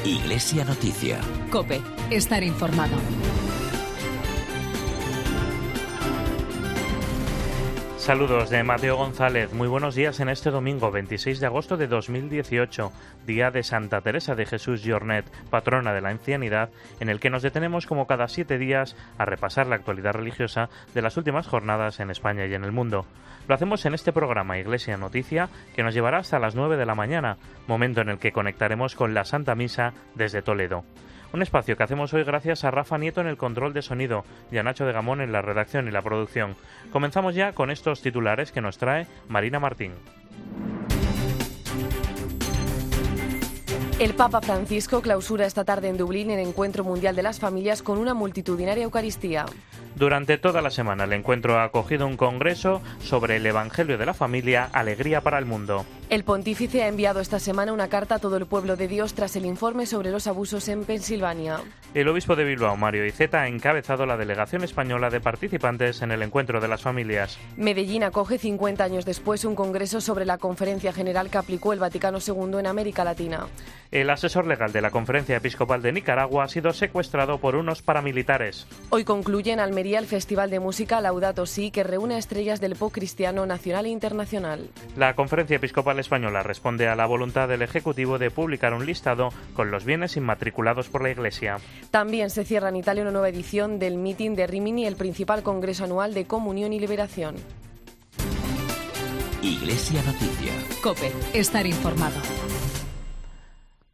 Iglesia Noticia. COPE. Estar informado. Saludos de Mateo González. Muy buenos días en este domingo 26 de agosto de 2018, día de Santa Teresa de Jesús Jornet, patrona de la ancianidad, en el que nos detenemos como cada 7 días a repasar la actualidad religiosa de las últimas jornadas en España y en el mundo. Lo hacemos en este programa Iglesia Noticia, que nos llevará hasta las 9 de la mañana, momento en el que conectaremos con la Santa Misa desde Toledo. Un espacio que hacemos hoy gracias a Rafa Nieto en el control de sonido y a Nacho de Gamón en la redacción y la producción. Comenzamos ya con estos titulares que nos trae Marina Martín. El Papa Francisco clausura esta tarde en Dublín el Encuentro Mundial de las Familias con una multitudinaria Eucaristía. Durante toda la semana el encuentro ha acogido un congreso sobre el Evangelio de la Familia, Alegría para el Mundo. El pontífice ha enviado esta semana una carta a todo el pueblo de Dios tras el informe sobre los abusos en Pensilvania. El obispo de Bilbao, Mario Iceta, ha encabezado la delegación española de participantes en el Encuentro de las Familias. Medellín acoge 50 años después un congreso sobre la conferencia general que aplicó el Vaticano II en América Latina. El asesor legal de la Conferencia Episcopal de Nicaragua ha sido secuestrado por unos paramilitares. Hoy concluye en Almería el Festival de Música Laudato Si, que reúne a estrellas del pop cristiano nacional e internacional. La Conferencia Episcopal Española responde a la voluntad del Ejecutivo de publicar un listado con los bienes inmatriculados por la Iglesia. También se cierra en Italia una nueva edición del Meeting de Rimini, el principal congreso anual de Comunión y Liberación. Iglesia Noticia. COPE. Estar informado.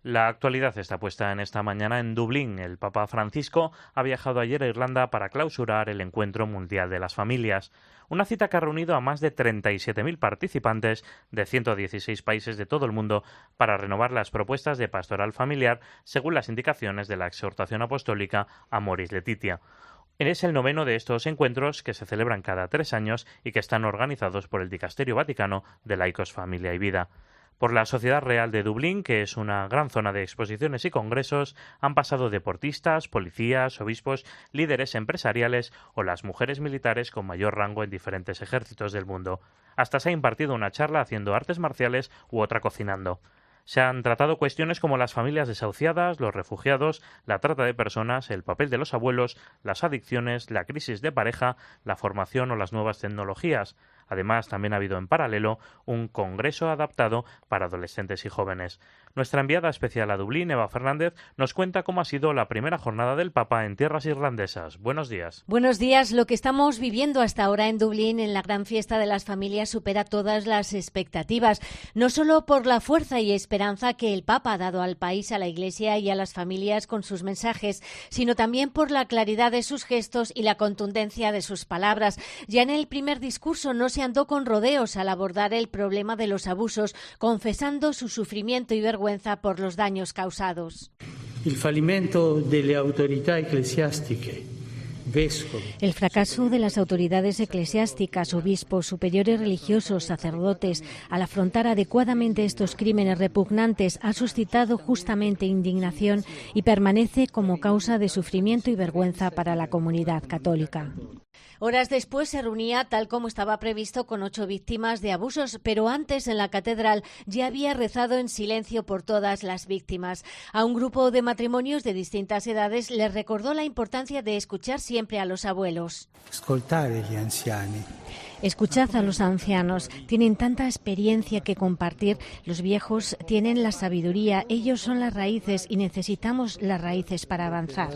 La actualidad está puesta en esta mañana en Dublín. El Papa Francisco ha viajado ayer a Irlanda para clausurar el Encuentro Mundial de las Familias, una cita que ha reunido a más de 37.000 participantes de 116 países de todo el mundo para renovar las propuestas de pastoral familiar según las indicaciones de la exhortación apostólica Amoris Laetitia. Es el noveno de estos encuentros que se celebran cada 3 años y que están organizados por el Dicasterio Vaticano de Laicos, Familia y Vida. Por la Sociedad Real de Dublín, que es una gran zona de exposiciones y congresos, han pasado deportistas, policías, obispos, líderes empresariales o las mujeres militares con mayor rango en diferentes ejércitos del mundo. Hasta se ha impartido una charla haciendo artes marciales u otra cocinando. Se han tratado cuestiones como las familias desahuciadas, los refugiados, la trata de personas, el papel de los abuelos, las adicciones, la crisis de pareja, la formación o las nuevas tecnologías. Además, también ha habido en paralelo un congreso adaptado para adolescentes y jóvenes. Nuestra enviada especial a Dublín, Eva Fernández, nos cuenta cómo ha sido la primera jornada del Papa en tierras irlandesas. Buenos días. Buenos días. Lo que estamos viviendo hasta ahora en Dublín, en la gran fiesta de las familias, supera todas las expectativas. No solo por la fuerza y esperanza que el Papa ha dado al país, a la Iglesia y a las familias con sus mensajes, sino también por la claridad de sus gestos y la contundencia de sus palabras. Ya en el primer discurso no se andó con rodeos al abordar el problema de los abusos, confesando su sufrimiento y vergüenza por los daños causados. El fracaso de las autoridades eclesiásticas, obispos, superiores religiosos, sacerdotes, al afrontar adecuadamente estos crímenes repugnantes ha suscitado justamente indignación y permanece como causa de sufrimiento y vergüenza para la comunidad católica. Horas después se reunía, tal como estaba previsto, con 8 víctimas de abusos, pero antes en la catedral ya había rezado en silencio por todas las víctimas. A un grupo de matrimonios de distintas edades les recordó la importancia de escuchar siempre a los abuelos. Escuchad a los ancianos, tienen tanta experiencia que compartir. Los viejos tienen la sabiduría, ellos son las raíces y necesitamos las raíces para avanzar.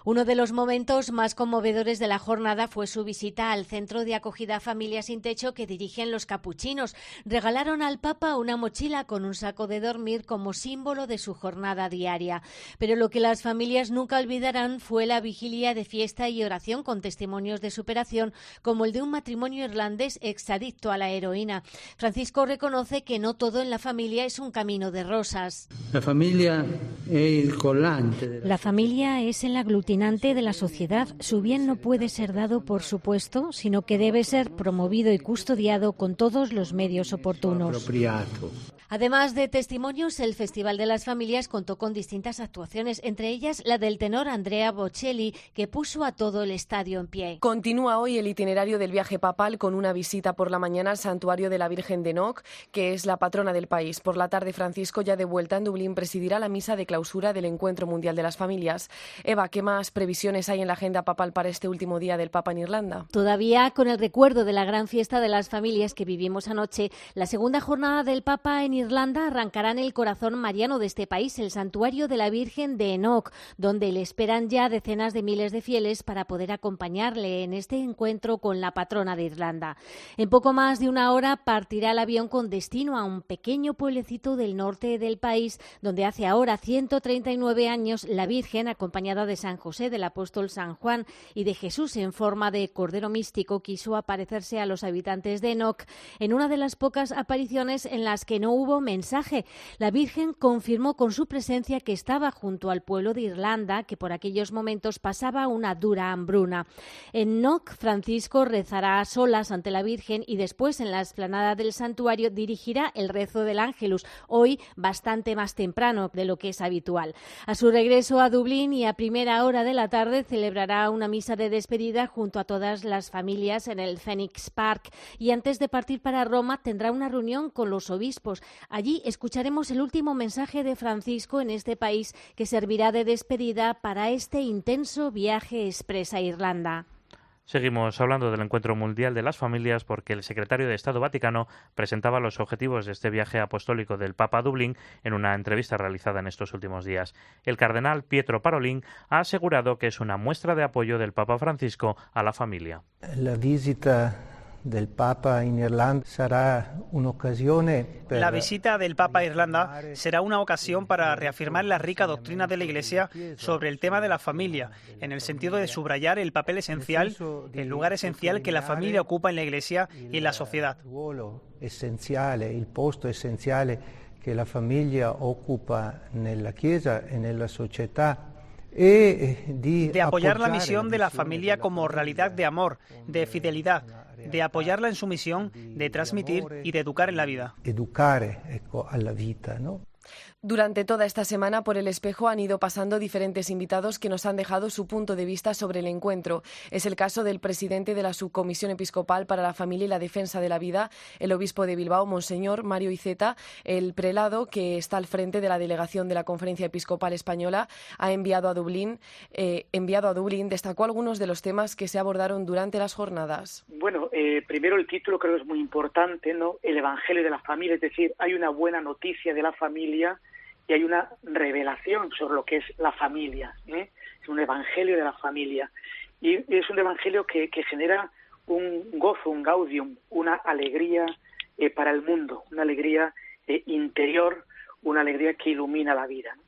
Uno de los momentos más conmovedores de la jornada fue su visita al centro de acogida Familias sin Techo que dirigen los capuchinos. Regalaron al Papa una mochila con un saco de dormir como símbolo de su jornada diaria. Pero lo que las familias nunca olvidarán fue la vigilia de fiesta y oración con testimonios de superación, como el de un matrimonio irlandés exadicto a la heroína. Francisco reconoce que no todo en la familia es un camino de rosas. La familia es el collante. La familia es el aglutinante de la sociedad. Su bien no puede ser dado por supuesto, sino que debe ser promovido y custodiado con todos los medios oportunos. Además de testimonios, el Festival de las Familias contó con distintas actuaciones, entre ellas la del tenor Andrea Bocelli, que puso a todo el estadio en pie. Continúa hoy el itinerario del viaje papal con una visita por la mañana al santuario de la Virgen de Enoch, que es la patrona del país. Por la tarde, Francisco, ya de vuelta en Dublín, presidirá la misa de clausura del Encuentro Mundial de las Familias. Eva, ¿qué más previsiones hay en la agenda papal para este último día del Papa en Irlanda? Todavía con el recuerdo de la gran fiesta de las familias que vivimos anoche, la segunda jornada del Papa en Irlanda arrancará en el corazón mariano de este país, el santuario de la Virgen de Enoch, donde le esperan ya decenas de miles de fieles para poder acompañarle en este encuentro con la patrona de Irlanda. En poco más de una hora partirá el avión con destino a un pequeño pueblecito del norte del país, donde hace ahora 139 años la Virgen, acompañada de San José, del apóstol San Juan y de Jesús en forma de cordero místico, quiso aparecerse a los habitantes de Enoch en una de las pocas apariciones en las que no hubo mensaje. La Virgen confirmó con su presencia que estaba junto al pueblo de Irlanda, que por aquellos momentos pasaba una dura hambruna. En Enoch, Francisco rezará a solas ante la Virgen y después en la explanada del santuario dirigirá el rezo del Ángelus, hoy bastante más temprano de lo que es habitual. A su regreso a Dublín y a primera hora de la tarde celebrará una misa de despedida junto a todas las familias en el Phoenix Park y antes de partir para Roma tendrá una reunión con los obispos. Allí escucharemos el último mensaje de Francisco en este país que servirá de despedida para este intenso viaje express a Irlanda. Seguimos hablando del Encuentro Mundial de las Familias porque el secretario de Estado Vaticano presentaba los objetivos de este viaje apostólico del Papa a Dublín en una entrevista realizada en estos últimos días. El cardenal Pietro Parolin ha asegurado que es una muestra de apoyo del Papa Francisco a la familia. La visita del Papa en Irlanda será una ocasión. La visita del Papa a Irlanda será una ocasión para reafirmar la rica doctrina de la Iglesia sobre el tema de la familia, en el sentido de subrayar el papel esencial, el lugar esencial que la familia ocupa en la Iglesia y en la sociedad. El posto esencial que la familia ocupa en la Chiesa y en la sociedad. De apoyar la misión de la familia como realidad de amor, de fidelidad, de apoyarla en su misión, de transmitir y de educar en la vida. Educare, a la vida, ¿no? Durante toda esta semana por el espejo han ido pasando diferentes invitados que nos han dejado su punto de vista sobre el encuentro. Es el caso del presidente de la Subcomisión Episcopal para la Familia y la Defensa de la Vida, el obispo de Bilbao, Monseñor Mario Iceta. El prelado, que está al frente de la delegación de la Conferencia Episcopal Española, ha enviado a Dublín, destacó algunos de los temas que se abordaron durante las jornadas. Bueno, primero el título creo que es muy importante, ¿no? El Evangelio de la Familia, es decir, hay una buena noticia de la familia y hay una revelación sobre lo que es la familia, ¿eh? Es un evangelio de la familia y es un evangelio que genera un gozo, un gaudium, una alegría para el mundo, una alegría interior, una alegría que ilumina la vida, ¿no?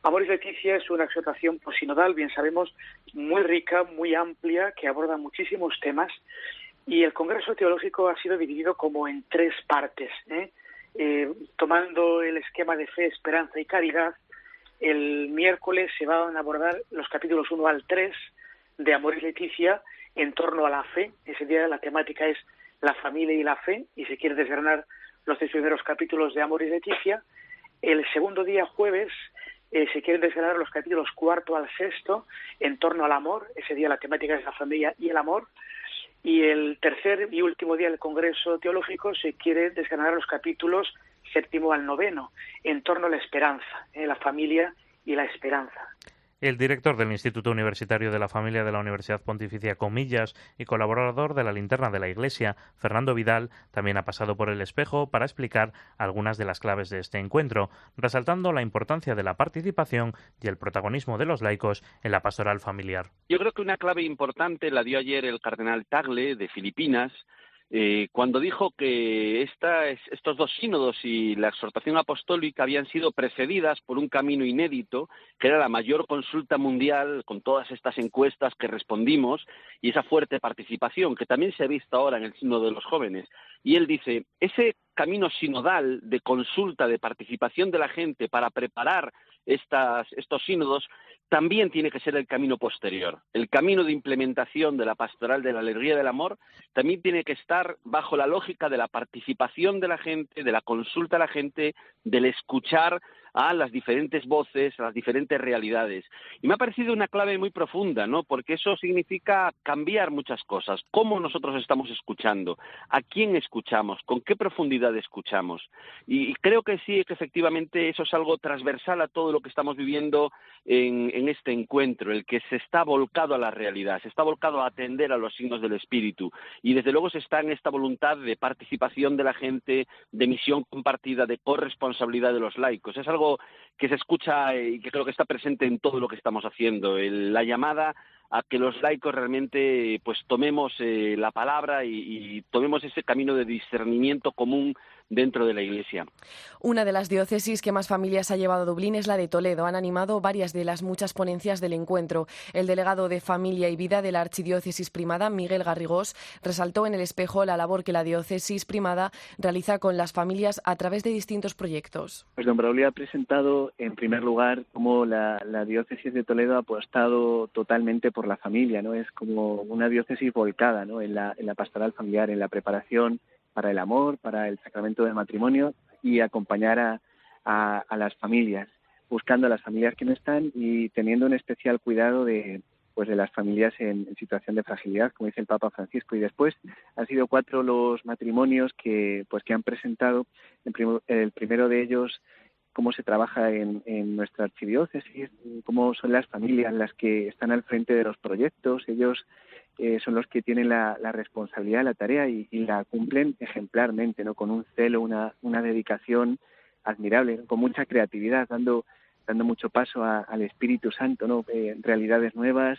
Amoris Laetitia es una exhortación posinodal, bien sabemos, muy rica, muy amplia, que aborda muchísimos temas y el Congreso Teológico ha sido dividido como en 3 partes, tomando el esquema de fe, esperanza y caridad. El miércoles se van a abordar los capítulos 1 al 3 de Amoris Laetitia en torno a la fe. Ese día la temática es la familia y la fe, y se quiere desgranar los 3 primeros capítulos de Amoris Laetitia. El segundo día, jueves, se quieren desgranar los capítulos 4 al 6 en torno al amor. Ese día la temática es la familia y el amor. Y el tercer y último día del Congreso Teológico se quiere desgranar los capítulos 7 al 9 en torno a la esperanza, la familia y la esperanza. El director del Instituto Universitario de la Familia de la Universidad Pontificia Comillas y colaborador de la Linterna de la Iglesia, Fernando Vidal, también ha pasado por el espejo para explicar algunas de las claves de este encuentro, resaltando la importancia de la participación y el protagonismo de los laicos en la pastoral familiar. Yo creo que una clave importante la dio ayer el cardenal Tagle de Filipinas, cuando dijo que estos 2 sínodos y la exhortación apostólica habían sido precedidas por un camino inédito, que era la mayor consulta mundial con todas estas encuestas que respondimos y esa fuerte participación que también se ha visto ahora en el sínodo de los jóvenes. Y él dice, ese camino sinodal de consulta, de participación de la gente para preparar estos sínodos, también tiene que ser el camino posterior. El camino de implementación de la pastoral de la alegría del amor también tiene que estar bajo la lógica de la participación de la gente, de la consulta a la gente, del escuchar a las diferentes voces, a las diferentes realidades. Y me ha parecido una clave muy profunda, ¿no? Porque eso significa cambiar muchas cosas. ¿Cómo nosotros estamos escuchando? ¿A quién escuchamos? ¿Con qué profundidad escuchamos? Y creo que sí, que efectivamente eso es algo transversal a todo lo que estamos viviendo en este encuentro, el que se está volcado a la realidad, se está volcado a atender a los signos del Espíritu. Y desde luego se está en esta voluntad de participación de la gente, de misión compartida, de corresponsabilidad de los laicos. Es algo que se escucha y que creo que está presente en todo lo que estamos haciendo, la llamada a que los laicos realmente pues tomemos la palabra y tomemos ese camino de discernimiento común dentro de la Iglesia. Una de las diócesis que más familias ha llevado a Dublín es la de Toledo. Han animado varias de las muchas ponencias del encuentro. El delegado de Familia y Vida de la Archidiócesis Primada, Miguel Garrigós, resaltó en el espejo la labor que la diócesis primada realiza con las familias a través de distintos proyectos. Pues don Braulio ha presentado en primer lugar cómo la diócesis de Toledo ha apostado totalmente por la familia, ¿no? Es como una diócesis volcada, ¿no? en la pastoral familiar, en la preparación para el amor, para el sacramento del matrimonio y acompañar a las familias, buscando a las familias que no están y teniendo un especial cuidado de las familias en situación de fragilidad, como dice el Papa Francisco. Y después han sido 4 los matrimonios que han presentado. El primero de ellos, cómo se trabaja en nuestra archidiócesis, cómo son las familias las que están al frente de los proyectos. Ellos son los que tienen la responsabilidad, la tarea y la cumplen ejemplarmente, ¿no? Con un celo, una dedicación admirable, ¿no? Con mucha creatividad, dando mucho paso al Espíritu Santo, ¿no? Realidades nuevas,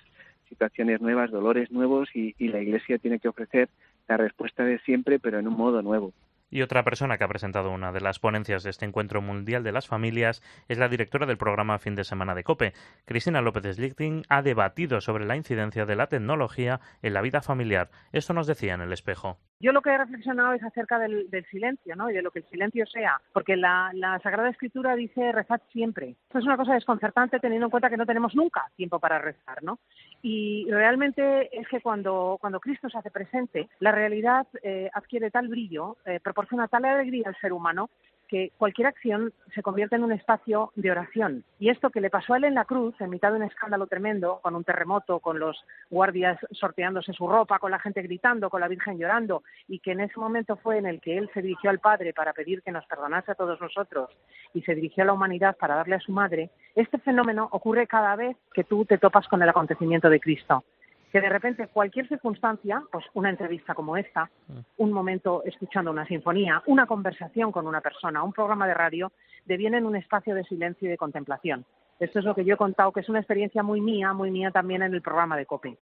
situaciones nuevas, dolores nuevos y la Iglesia tiene que ofrecer la respuesta de siempre, pero en un modo nuevo. Y otra persona que ha presentado una de las ponencias de este Encuentro Mundial de las Familias es la directora del programa Fin de Semana de COPE. Cristina López-Slichting ha debatido sobre la incidencia de la tecnología en la vida familiar. Esto nos decía en el espejo. Yo lo que he reflexionado es acerca del silencio, ¿no? Y de lo que el silencio sea, porque la Sagrada Escritura dice rezad siempre. Esto es una cosa desconcertante teniendo en cuenta que no tenemos nunca tiempo para rezar, ¿no? Y realmente es que cuando Cristo se hace presente, la realidad adquiere tal brillo, proporciona tal alegría al ser humano, que cualquier acción se convierte en un espacio de oración. Y esto que le pasó a él en la cruz, en mitad de un escándalo tremendo, con un terremoto, con los guardias sorteándose su ropa, con la gente gritando, con la Virgen llorando, y que en ese momento fue en el que él se dirigió al Padre para pedir que nos perdonase a todos nosotros y se dirigió a la humanidad para darle a su madre, este fenómeno ocurre cada vez que tú te topas con el acontecimiento de Cristo. Que de repente cualquier circunstancia, pues una entrevista como esta, un momento escuchando una sinfonía, una conversación con una persona, un programa de radio, devienen un espacio de silencio y de contemplación. Esto es lo que yo he contado, que es una experiencia muy mía también en el programa de COPE.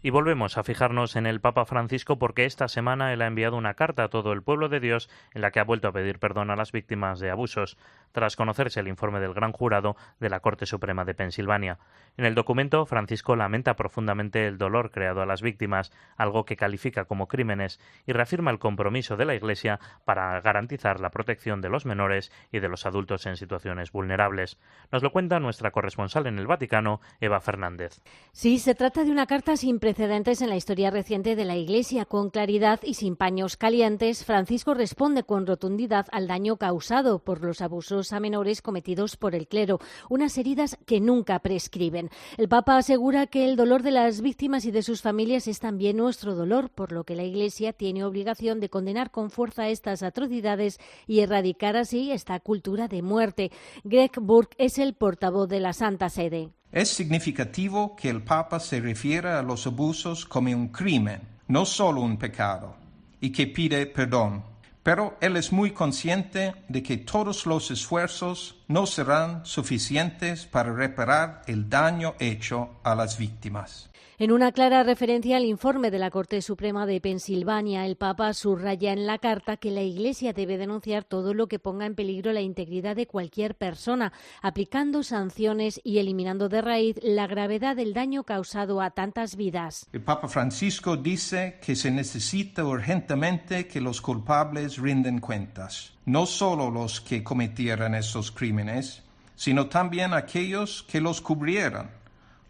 Y volvemos a fijarnos en el Papa Francisco porque esta semana él ha enviado una carta a todo el pueblo de Dios en la que ha vuelto a pedir perdón a las víctimas de abusos, tras conocerse el informe del Gran Jurado de la Corte Suprema de Pensilvania. En el documento, Francisco lamenta profundamente el dolor creado a las víctimas, algo que califica como crímenes, y reafirma el compromiso de la Iglesia para garantizar la protección de los menores y de los adultos en situaciones vulnerables. Nos lo cuenta nuestra corresponsal en el Vaticano, Eva Fernández. Sí, se trata de una carta sin precedentes en la historia reciente de la Iglesia. Con claridad y sin paños calientes, Francisco responde con rotundidad al daño causado por los abusos a menores cometidos por el clero, unas heridas que nunca prescriben. El Papa asegura que el dolor de las víctimas y de sus familias es también nuestro dolor, por lo que la Iglesia tiene obligación de condenar con fuerza estas atrocidades y erradicar así esta cultura de muerte. Greg Burke es el portavoz de la Santa Sede. Es significativo que el Papa se refiera a los abusos como un crimen, no solo un pecado, y que pide perdón. Pero él es muy consciente de que todos los esfuerzos no serán suficientes para reparar el daño hecho a las víctimas. En una clara referencia al informe de la Corte Suprema de Pensilvania, el Papa subraya en la carta que la Iglesia debe denunciar todo lo que ponga en peligro la integridad de cualquier persona, aplicando sanciones y eliminando de raíz la gravedad del daño causado a tantas vidas. El Papa Francisco dice que se necesita urgentemente que los culpables rinden cuentas, no solo los que cometieran esos crímenes, sino también aquellos que los cubrieran,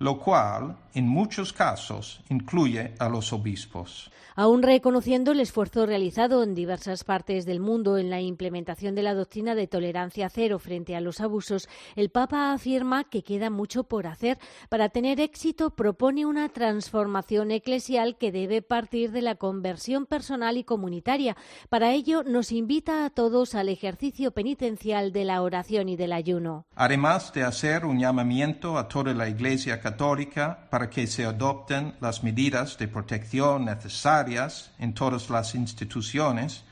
lo cual, en muchos casos, incluye a los obispos. Aún reconociendo el esfuerzo realizado en diversas partes del mundo en la implementación de la doctrina de tolerancia cero frente a los abusos, el Papa afirma que queda mucho por hacer. Para tener éxito, propone una transformación eclesial que debe partir de la conversión personal y comunitaria. Para ello, nos invita a todos al ejercicio penitencial de la oración y del ayuno. Además de hacer un llamamiento a toda la Iglesia Católica para que se adopten las medidas de protección necesarias en todas las instituciones,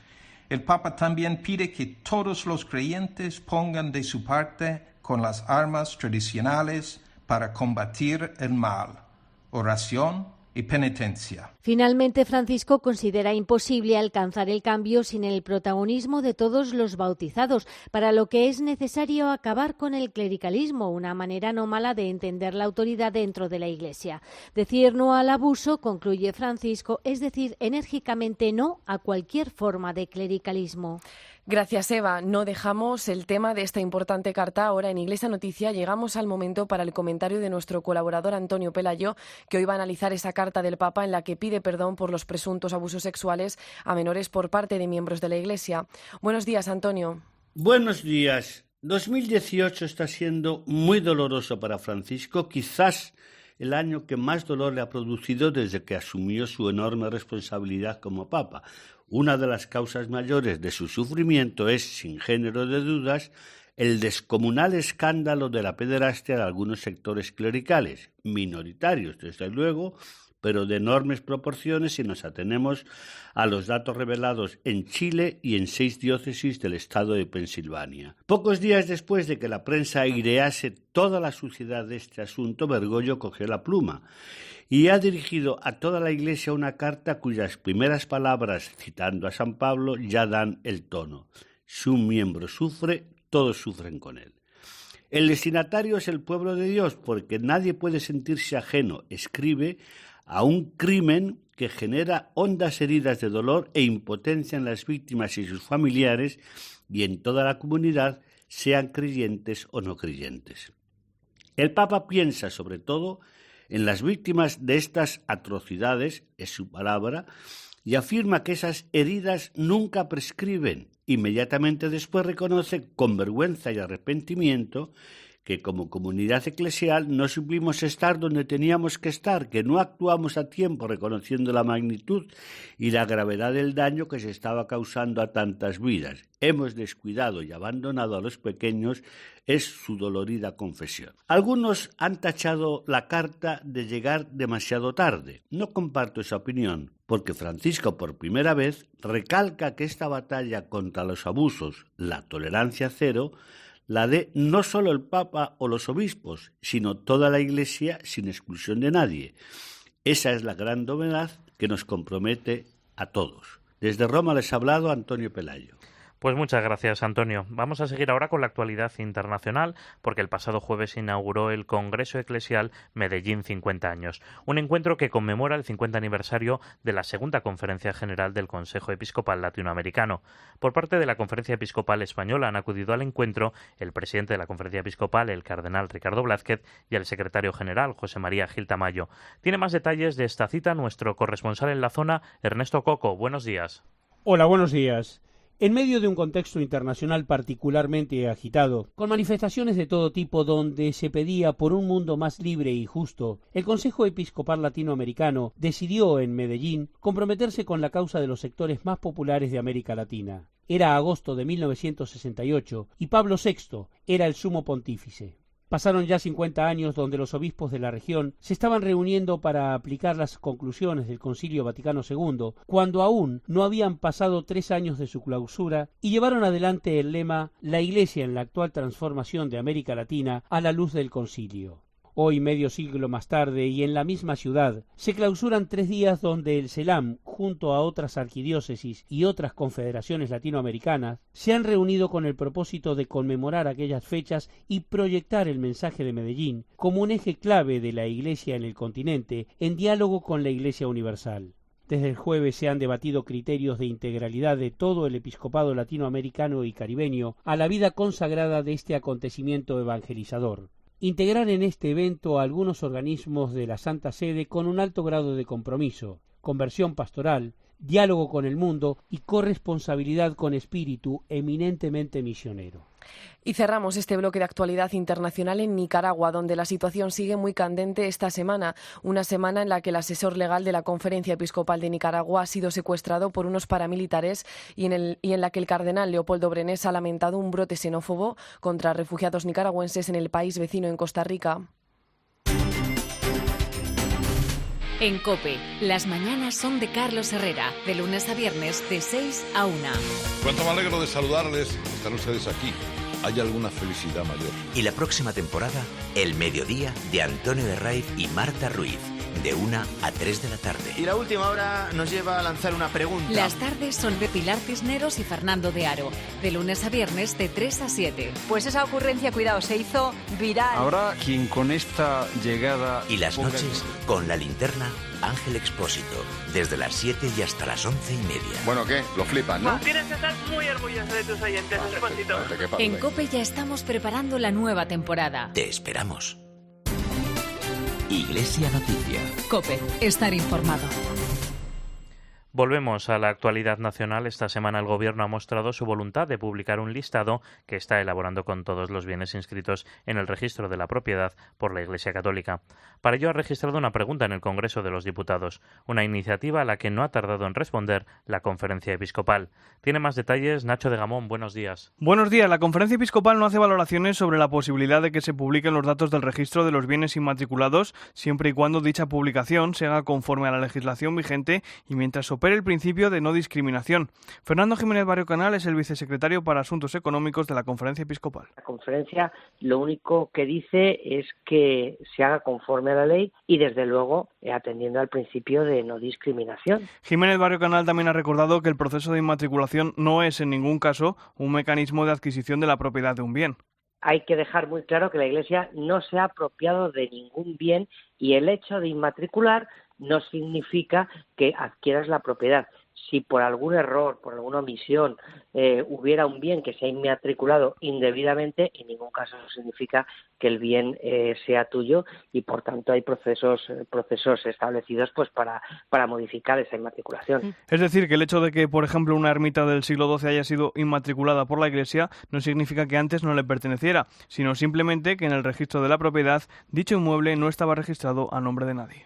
el Papa también pide que todos los creyentes pongan de su parte con las armas tradicionales para combatir el mal, oración y penitencia. Finalmente, Francisco considera imposible alcanzar el cambio sin el protagonismo de todos los bautizados, para lo que es necesario acabar con el clericalismo, una manera anómala de entender la autoridad dentro de la Iglesia. Decir no al abuso, concluye Francisco, es decir enérgicamente no a cualquier forma de clericalismo. Gracias, Eva. No dejamos el tema de esta importante carta. Ahora en Iglesia Noticia llegamos al momento para el comentario de nuestro colaborador Antonio Pelayo, que hoy va a analizar esa carta del Papa en la que pide perdón por los presuntos abusos sexuales a menores por parte de miembros de la Iglesia. Buenos días, Antonio. Buenos días. 2018 está siendo muy doloroso para Francisco, quizás el año que más dolor le ha producido desde que asumió su enorme responsabilidad como Papa. Una de las causas mayores de su sufrimiento es, sin género de dudas, el descomunal escándalo de la pederastia de algunos sectores clericales, minoritarios desde luego, pero de enormes proporciones si nos atenemos a los datos revelados en Chile y en 6 diócesis del estado de Pensilvania. Pocos días después de que la prensa airease toda la suciedad de este asunto, Bergoglio cogió la pluma y ha dirigido a toda la Iglesia una carta cuyas primeras palabras, citando a San Pablo, ya dan el tono. Si un miembro sufre, todos sufren con él. El destinatario es el pueblo de Dios, porque nadie puede sentirse ajeno, escribe, a un crimen que genera hondas heridas de dolor e impotencia en las víctimas y sus familiares y en toda la comunidad, sean creyentes o no creyentes. El Papa piensa sobre todo en las víctimas de estas atrocidades, es su palabra, y afirma que esas heridas nunca prescriben. Inmediatamente después reconoce con vergüenza y arrepentimiento que como comunidad eclesial no supimos estar donde teníamos que estar, que no actuamos a tiempo reconociendo la magnitud y la gravedad del daño que se estaba causando a tantas vidas. Hemos descuidado y abandonado a los pequeños, es su dolorida confesión. Algunos han tachado la carta de llegar demasiado tarde. No comparto esa opinión, porque Francisco por primera vez recalca que esta batalla contra los abusos, la tolerancia cero, la de no solo el Papa o los obispos, sino toda la Iglesia sin exclusión de nadie. Esa es la gran novedad que nos compromete a todos. Desde Roma les ha hablado Antonio Pelayo. Pues muchas gracias, Antonio. Vamos a seguir ahora con la actualidad internacional, porque el pasado jueves se inauguró el Congreso Eclesial Medellín 50 años, un encuentro que conmemora el 50 aniversario de la segunda Conferencia General del Consejo Episcopal Latinoamericano. Por parte de la Conferencia Episcopal Española han acudido al encuentro el presidente de la Conferencia Episcopal, el cardenal Ricardo Blázquez, y el secretario general, José María Gil Tamayo. Tiene más detalles de esta cita nuestro corresponsal en la zona, Ernesto Coco. Buenos días. Hola, buenos días. En medio de un contexto internacional particularmente agitado, con manifestaciones de todo tipo donde se pedía por un mundo más libre y justo, el Consejo Episcopal Latinoamericano decidió en Medellín comprometerse con la causa de los sectores más populares de América Latina. Era agosto de 1968 y Pablo VI era el sumo pontífice. Pasaron ya 50 años donde los obispos de la región se estaban reuniendo para aplicar las conclusiones del Concilio Vaticano II, cuando aún no habían pasado 3 años de su clausura, y llevaron adelante el lema «La Iglesia en la actual transformación de América Latina a la luz del Concilio». Hoy, medio siglo más tarde, y en la misma ciudad, se clausuran 3 días donde el CELAM, junto a otras arquidiócesis y otras confederaciones latinoamericanas, se han reunido con el propósito de conmemorar aquellas fechas y proyectar el mensaje de Medellín como un eje clave de la Iglesia en el continente, en diálogo con la Iglesia universal. Desde el jueves se han debatido criterios de integralidad de todo el episcopado latinoamericano y caribeño a la vida consagrada de este acontecimiento evangelizador. Integrar en este evento a algunos organismos de la Santa Sede con un alto grado de compromiso, conversión pastoral, diálogo con el mundo y corresponsabilidad con espíritu eminentemente misionero. Y cerramos este bloque de actualidad internacional en Nicaragua, donde la situación sigue muy candente esta semana. Una semana en la que el asesor legal de la Conferencia Episcopal de Nicaragua ha sido secuestrado por unos paramilitares y en la que el cardenal Leopoldo Brenes ha lamentado un brote xenófobo contra refugiados nicaragüenses en el país vecino, en Costa Rica. En COPE, las mañanas son de Carlos Herrera, de lunes a viernes de 6 a 1. Cuánto me alegro de saludarles. Están ustedes aquí. ¿Hay alguna felicidad mayor? Y la próxima temporada, El Mediodía de Antonio de Raiz y Marta Ruiz, de 1 a 3 de la tarde. Y la última hora nos lleva a lanzar una pregunta. Las tardes son de Pilar Cisneros y Fernando de Aro, de lunes a viernes de 3 a 7. Pues esa ocurrencia, cuidado, se hizo viral. Habrá quien con esta llegada... Y las noches, con la linterna, Ángel Expósito, desde las 7 y hasta las 11:30. Bueno, ¿qué? Lo flipan, ¿no? Tienes que estar muy orgulloso de tus oyentes, Expósito. En COPE ya estamos preparando la nueva temporada. Te esperamos. Iglesia Noticia. COPE, estar informado. Volvemos a la actualidad nacional. Esta semana el Gobierno ha mostrado su voluntad de publicar un listado que está elaborando con todos los bienes inscritos en el registro de la propiedad por la Iglesia Católica. Para ello ha registrado una pregunta en el Congreso de los Diputados, una iniciativa a la que no ha tardado en responder la Conferencia Episcopal. Tiene más detalles Nacho de Gamón. Buenos días. Buenos días. La Conferencia Episcopal no hace valoraciones sobre la posibilidad de que se publiquen los datos del registro de los bienes inmatriculados, siempre y cuando dicha publicación se haga conforme a la legislación vigente y mientras opere el principio de no discriminación. Fernando Jiménez Barrio Canal es el vicesecretario para Asuntos Económicos de la Conferencia Episcopal. La conferencia lo único que dice es que se haga conforme a la ley y desde luego atendiendo al principio de no discriminación. Jiménez Barrio Canal también ha recordado que el proceso de inmatriculación no es en ningún caso un mecanismo de adquisición de la propiedad de un bien. Hay que dejar muy claro que la Iglesia no se ha apropiado de ningún bien y el hecho de inmatricular no significa que adquieras la propiedad. Si por algún error, por alguna omisión, hubiera un bien que se ha inmatriculado indebidamente, en ningún caso eso significa que el bien sea tuyo y por tanto hay procesos establecidos pues para modificar esa inmatriculación. Es decir, que el hecho de que, por ejemplo, una ermita del siglo XII haya sido inmatriculada por la Iglesia no significa que antes no le perteneciera, sino simplemente que en el registro de la propiedad dicho inmueble no estaba registrado a nombre de nadie.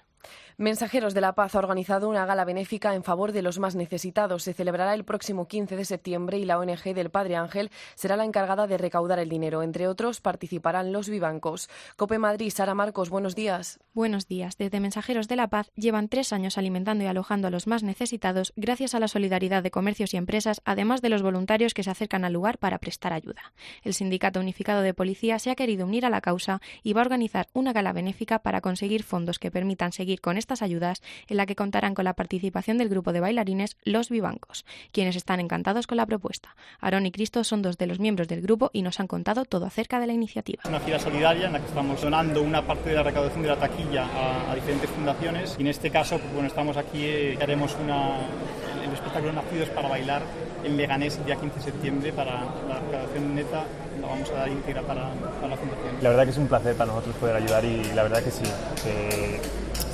Mensajeros de la Paz ha organizado una gala benéfica en favor de los más necesitados. Se celebrará el próximo 15 de septiembre y la ONG del Padre Ángel será la encargada de recaudar el dinero. Entre otros, participarán los Vivancos. COPE Madrid, Sara Marcos, buenos días. Buenos días. Desde Mensajeros de la Paz llevan 3 años alimentando y alojando a los más necesitados gracias a la solidaridad de comercios y empresas, además de los voluntarios que se acercan al lugar para prestar ayuda. El Sindicato Unificado de Policía se ha querido unir a la causa y va a organizar una gala benéfica para conseguir fondos que permitan seguir con estas ayudas, en la que contarán con la participación del grupo de bailarines Los Vivancos, quienes están encantados con la propuesta. Aarón y Cristo son 2 de los miembros del grupo y nos han contado todo acerca de la iniciativa. Es una gira solidaria en la que estamos donando una parte de la recaudación de la taquilla a diferentes fundaciones y en este caso, pues bueno, estamos aquí, haremos el espectáculo Nacidos para Bailar en Leganés el día 15 de septiembre para la recaudación neta, la vamos a dar íntegra para la fundación. La verdad que es un placer para nosotros poder ayudar y la verdad que sí, que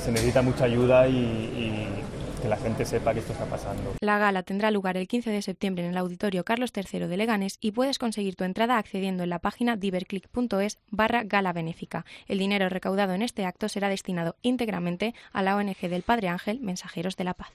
se necesita mucha ayuda y que la gente sepa que esto está pasando. La gala tendrá lugar el 15 de septiembre en el Auditorio Carlos III de Leganés y puedes conseguir tu entrada accediendo en la página diverclick.es/gala benéfica. El dinero recaudado en este acto será destinado íntegramente a la ONG del Padre Ángel, Mensajeros de la Paz.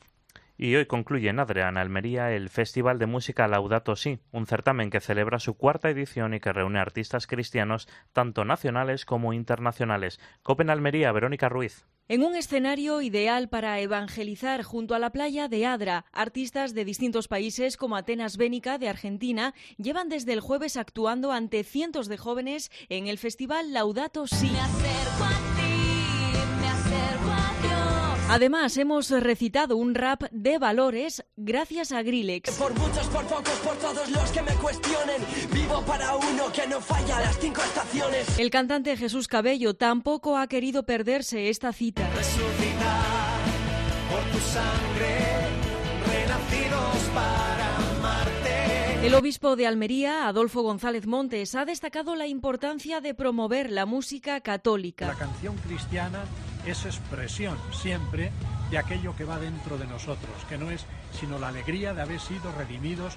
Y hoy concluye en Adriana, Almería, el Festival de Música Laudato Si, un certamen que celebra su 4ª edición y que reúne artistas cristianos tanto nacionales como internacionales. COPE en Almería, Verónica Ruiz. En un escenario ideal para evangelizar junto a la playa de Adra, artistas de distintos países como Atenas Bénica de Argentina llevan desde el jueves actuando ante cientos de jóvenes en el Festival Laudato Si. Además, hemos recitado un rap de valores gracias a Grillex. Por muchos, por pocos, por todos los que me cuestionen, vivo para uno que no falla a las 5 estaciones. El cantante Jesús Cabello tampoco ha querido perderse esta cita. Resucitar por tu sangre, renacidos para amarte. El obispo de Almería, Adolfo González Montes, ha destacado la importancia de promover la música católica. La canción cristiana es expresión siempre de aquello que va dentro de nosotros, que no es sino la alegría de haber sido redimidos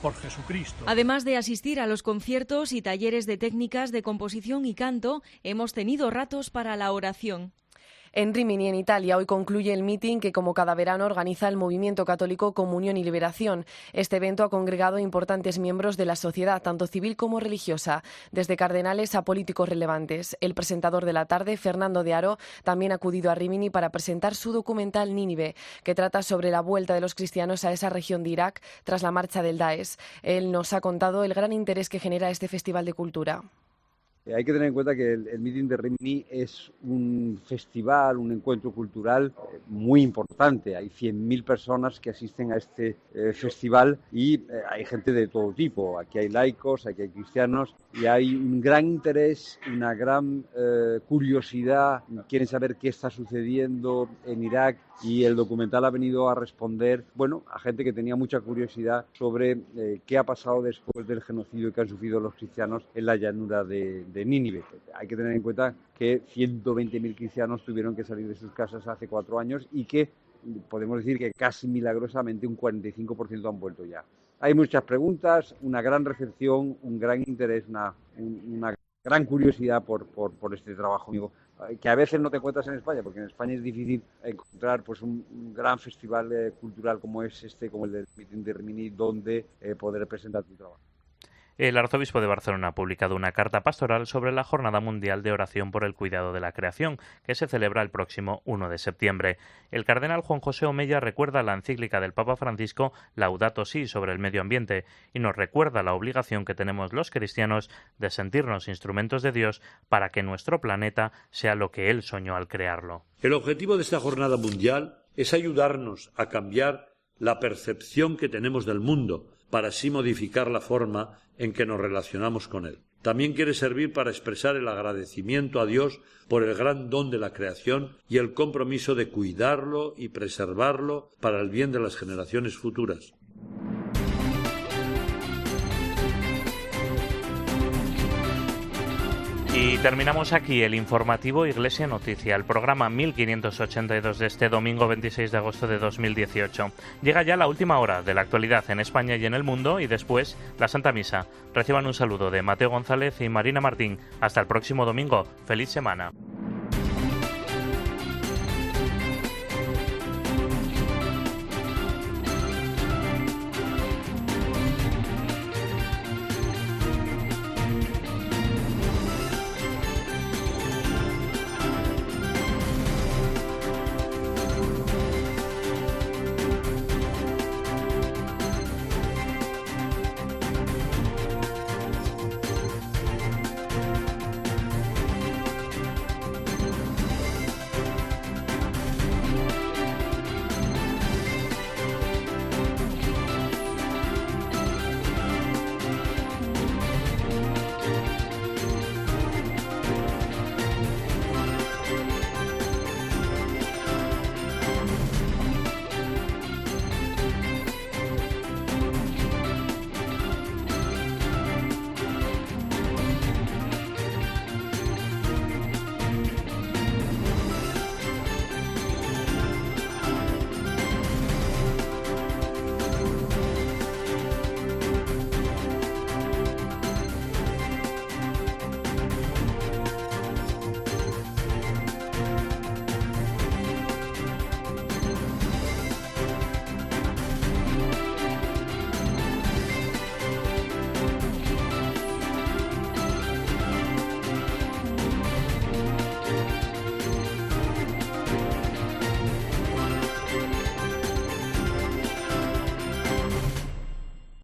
por Jesucristo. Además de asistir a los conciertos y talleres de técnicas de composición y canto, hemos tenido ratos para la oración. En Rimini, en Italia, hoy concluye el meeting que, como cada verano, organiza el Movimiento Católico Comunión y Liberación. Este evento ha congregado importantes miembros de la sociedad, tanto civil como religiosa, desde cardenales a políticos relevantes. El presentador de la tarde, Fernando de Aro, también ha acudido a Rimini para presentar su documental Nínive, que trata sobre la vuelta de los cristianos a esa región de Irak tras la marcha del Daesh. Él nos ha contado el gran interés que genera este festival de cultura. Hay que tener en cuenta que el Meeting de Rimini es un festival, un encuentro cultural muy importante. Hay 100.000 personas que asisten a este festival y hay gente de todo tipo. Aquí hay laicos, aquí hay cristianos y hay un gran interés, una gran curiosidad. Quieren saber qué está sucediendo en Irak y el documental ha venido a responder, a gente que tenía mucha curiosidad sobre qué ha pasado después del genocidio que han sufrido los cristianos en la llanura de Nínive. Hay que tener en cuenta que 120.000 cristianos tuvieron que salir de sus casas hace 4 años y que podemos decir que casi milagrosamente un 45% han vuelto ya. Hay muchas preguntas, una gran recepción, un gran interés, una gran curiosidad por este trabajo amigo, que a veces no te encuentras en España, porque en España es difícil encontrar un gran festival cultural como es como el del Meeting de Rimini, donde poder presentar tu trabajo. El arzobispo de Barcelona ha publicado una carta pastoral sobre la Jornada Mundial de Oración por el Cuidado de la Creación, que se celebra el próximo 1 de septiembre. El cardenal Juan José Omella recuerda la encíclica del Papa Francisco Laudato Si sobre el medio ambiente y nos recuerda la obligación que tenemos los cristianos de sentirnos instrumentos de Dios para que nuestro planeta sea lo que Él soñó al crearlo. El objetivo de esta Jornada Mundial es ayudarnos a cambiar la percepción que tenemos del mundo, para así modificar la forma en que nos relacionamos con él. También quiere servir para expresar el agradecimiento a Dios por el gran don de la creación y el compromiso de cuidarlo y preservarlo para el bien de las generaciones futuras. Y terminamos aquí el informativo Iglesia Noticia, el programa 1582 de este domingo 26 de agosto de 2018. Llega ya la última hora de la actualidad en España y en el mundo y después la Santa Misa. Reciban un saludo de Mateo González y Marina Martín. Hasta el próximo domingo. ¡Feliz semana!